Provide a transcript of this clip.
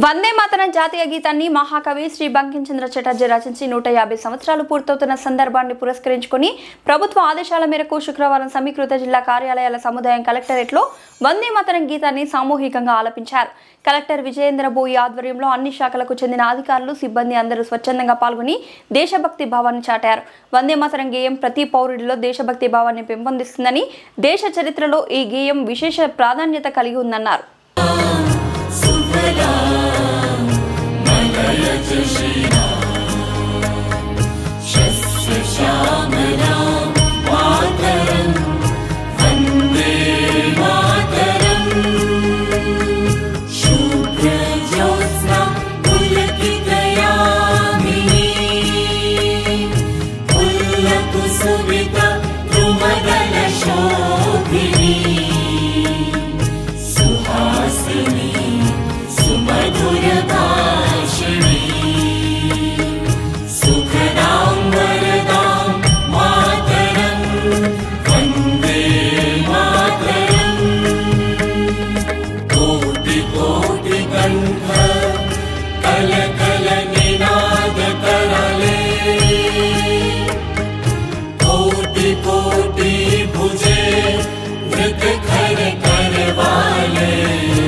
వందే మాతరం జాతీయ గీతాన్ని మహాకవి శ్రీ బంకించంద్ర చటర్జీ రచించి 150 సంవత్సరాలు పూర్తవుతున్న సందర్భాన్ని పురస్కరించుకొని ప్రభుత్వ ఆదేశాల మేరకు శుక్రవారం సమీకృత జిల్లా కార్యాలయాల సముదాయం కలెక్టరేట్లో వందే మాతరం గీతాన్ని సామూహికంగా ఆలపించారు. కలెక్టర్ విజయేంద్ర బోయి ఆధ్వర్యంలో అన్ని శాఖలకు చెందిన అధికారులు, సిబ్బంది అందరూ స్వచ్ఛందంగా పాల్గొని దేశభక్తి భావాన్ని చాటారు. వందే మాతరం గేయం ప్రతి పౌరుడిలో దేశభక్తి భావాన్ని పెంపొందిస్తుందని, దేశ చరిత్రలో ఈ గేయం విశేష ప్రాధాన్యత కలిగి ఉందన్నారు. कोटि भुजे वृत खर कर वाले